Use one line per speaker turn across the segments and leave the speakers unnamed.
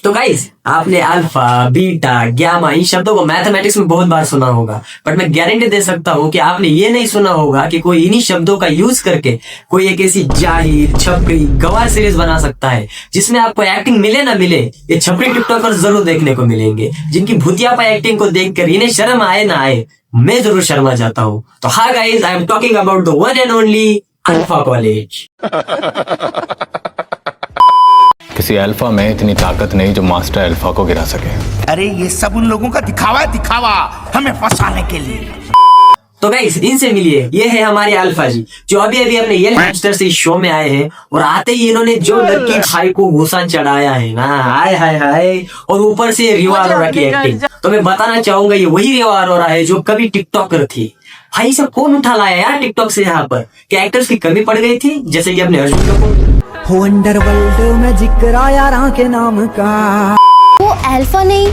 तो गाइस आपने alpha, beta, gamma इन शब्दों को मैथमेटिक्स में बहुत बार सुना होगा, बट मैं गारंटी दे सकता हूँ कि आपने ये नहीं सुना होगा कि कोई इन्हीं शब्दों का यूज करके कोई एक ऐसी जाहिर, छपरी, गवार सीरीज बना सकता है जिसमें आपको एक्टिंग मिले ना मिले, ये छपरी टिकटॉकर जरूर देखने को मिलेंगे, जिनकी भूतियापा एक्टिंग को देखकर इन्हें शर्म आए ना आए, मैं जरूर शर्मा जाता हूँ। तो हाँ guys, I am talking about the one and only alpha college.
किसी अल्फा में इतनी ताकत नहीं जो मास्टर अल्फा को गिरा सके।
अरे ये सब उन लोगों का दिखावा है, दिखावा हमें फंसाने के लिए।
तो गाइस इनसे मिलिए, ये है हमारे अल्फा जी जो अभी अभी अपने येलो हैमस्टर से इस शो में आए हैं, और आते ही इन्होंने जो लड़की भाई को गुस्सा चढ़ाया है ना, हाय हाय हाय, और ऊपर से रिवा अरोरा की एक्टिंग, तो मैं बताना चाहूंगा ये वही रिवा अरोरा है जो कभी टिकटॉकर थी। भाई सब कौन उठा लाया यार टिकटॉक से यहाँ पर? क्या एक्टर्स की कमी पड़ गई थी जैसे कि अपने अर्जुन कपूर?
अंडरवर्ल्ड में जिक्र आया राह के नाम का।
वो अल्फा नहीं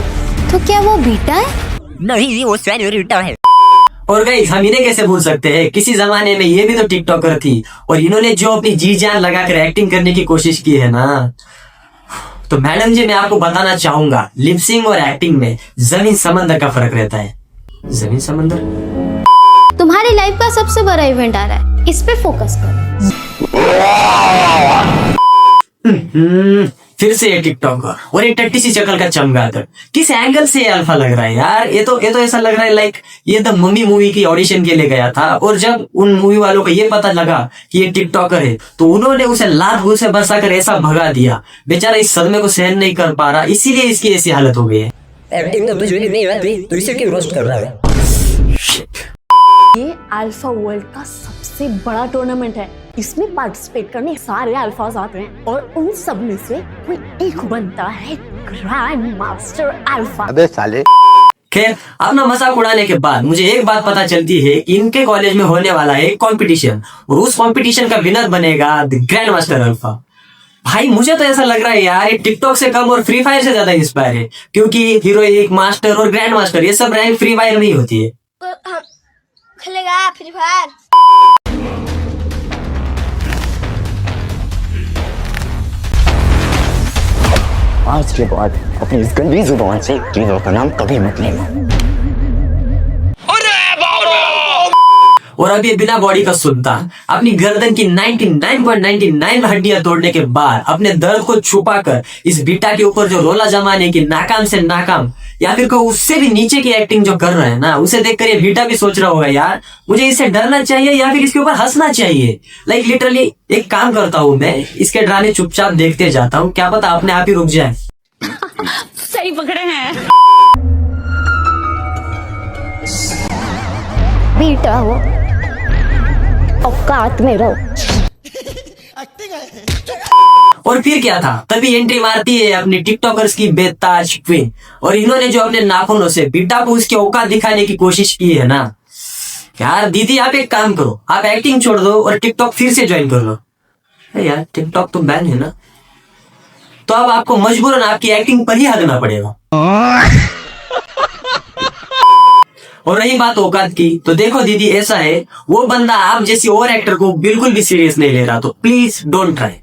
तो क्या वो बीटा है?
नहीं, वो बीटा है।
और गाइस हम इन्हें कैसे भूल सकते हैं, किसी जमाने में ये भी तो टिकटॉकर थी, और इन्होंने जो अपनी जी जान लगाकर एक्टिंग करने की कोशिश की है ना, तो मैडम जी मैं आपको बताना चाहूंगा लिपसिंग और एक्टिंग में जमीन समंदर का फर्क रहता है। जमीन समंदर।
तुम्हारी लाइफ का सबसे बड़ा इवेंट आ रहा है, इस पे फोकस करो।
फिर से ये टिकटॉकर और एक टट्टी सी शक्ल का चमगादड़, किस एंगल से ये अल्फा लग रहा है यार? ये तो ऐसा लग रहा है लाइक ये द मम्मी मूवी की ऑडिशन के लिए गया था, और जब उन मूवी वालों को ये पता लगा कि ये टिकटॉकर है तो उन्होंने उसे लात घूस से बरसाकर ऐसा भगा दिया, बेचारा इस सदमे को सहन नहीं कर पा रहा, इसीलिए इसकी ऐसी हालत हो गई है।
एक्टिंग तो मुझे नहीं है, तो इसे क्यों रोस्ट कर रहा है?
ये अल्फा वर्ल्ड का सबसे बड़ा टूर्नामेंट है, इसमें पार्टिसिपेट करने सारे अल्फाज आते हैं और उन सब में से कोई एक बनता है ग्रैंड मास्टर अल्फा।
अबे साले।
खैर अपना मजाक उड़ाने के बाद मुझे एक बात पता चलती है कि इनके कॉलेज में होने वाला है एक कंपटीशन, और उस कंपटीशन का विनर बनेगा द ग्रैंड मास्टर अल्फा। भाई मुझे तो ऐसा लग रहा है यार ये टिकटॉक से कम और फ्री फायर से ज्यादा इंस्पायर है, क्योंकि हीरोइक, मास्टर और ग्रैंड मास्टर ये सब रैंक फ्री फायर में ही होती है।
खेलेगा फ्री फायर।
आज के बाद अपनी इस गंदी जुबान से चीजों का नाम कभी मत लेना।
और अब ये बिना बॉडी का सुल्तान अपनी गर्दन की 99.99 हड्डियां तोड़ने के बाद अपने दर्द को छुपाकर इस बीटा के ऊपर जो रोला जमाने की नाकाम से नाकाम या फिर को उससे भी नीचे की एक्टिंग जो कर रहे हैं ना, उसे देखकर ये बीटा भी सोच रहा होगा यार मुझे इससे डरना चाहिए या फिर इसके ऊपर हंसना चाहिए। लाइक लिटरली एक काम करता हूँ मैं, इसके ड्रामे चुपचाप देखते जाता हूँ, क्या पता अपने आप ही रुक जाए।
सही पकड़े हैं।
बीटा हो औकात में रहो।
और फिर क्या था, तभी एंट्री मारती है अपनी टिकटॉकर्स की बेताज क्वीन, और इन्होंने जो अपने नाखूनों से बीटा को उसकी औकात दिखाने की कोशिश की है ना, यार दीदी आप एक काम करो, आप एक्टिंग छोड़ दो और टिकटॉक फिर से ज्वाइन कर लो। यार टिकटॉक तो बैन है ना, तो अब आपको मजबूरन आपकी एक्टिंग पर ही हगना पड़ेगा। और रही बात औकात की, तो देखो दीदी ऐसा है, वो बंदा आप जैसी और एक्टर को बिल्कुल भी सीरियस नहीं ले रहा, तो प्लीज डोंट ट्राई।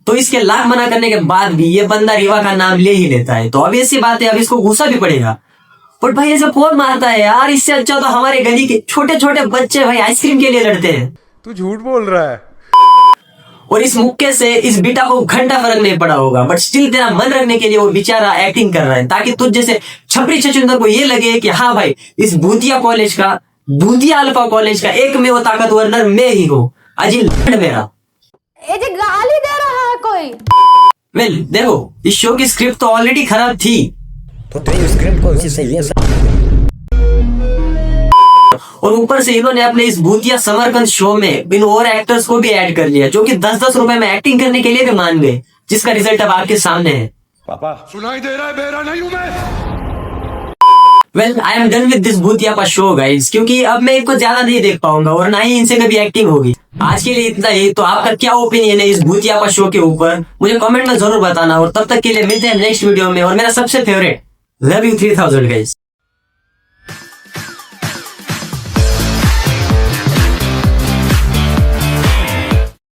तो इसके लाख मना करने के बाद भी ये बंदा रिवा का नाम ले ही लेता है, तो अब ऐसी बात है अब इसको गुस्सा भी पड़ेगा। बट भाई ऐसा कौन मारता है यार? इससे अच्छा तो हमारे गली के छोटे छोटे बच्चे भाई आइसक्रीम के लिए लड़ते हैं।
तू झूठ बोल रहा है।
और इस मुक्के से इस बीटा को घंटा फर्क नहीं पड़ा होगा, बट स्टिल तेरा मन रखने के लिए वो बेचारा एक्टिंग कर रहा है, ताकि तुझ जैसे छपरी छचुंदर को ये लगे कि हाँ भाई इस भूतिया कॉलेज का, भूतिया अल्फा कॉलेज का एक में वो ताकतवर नर मैं ही हूँ, अजिल मेरा।
ये जो गाली दे रहा है कोई।
वेल देखो इस शो की स्क्रिप्ट तो ऑलरेडी खराब थी,
तो तेरी स्क्रिप्ट को इसी से ये
और ऊपर से इन्होंने अपने इस भूतिया समरकंद शो में इन और एक्टर्स को भी ऐड कर लिया जो कि 10-10 रुपए में एक्टिंग करने के लिए भी मान गए, जिसका रिजल्ट अब आपके सामने है।
पापा सुनाई दे रहा है, बेरा नहीं हूं मैं।
Well I am done with this भूतिया शो गाइस, क्योंकि अब मैं इनको ज्यादा नहीं देख पाऊंगा और ना ही इनसे कभी एक्टिंग होगी। आज के लिए इतना ही। तो आपका क्या ओपिनियन है इस भूतिया शो के ऊपर, मुझे कमेंट में जरूर बताना, और तब तक के लिए मिलते हैं नेक्स्ट वीडियो में। और मेरा सबसे फेवरेट लव यू 3000 गाइस।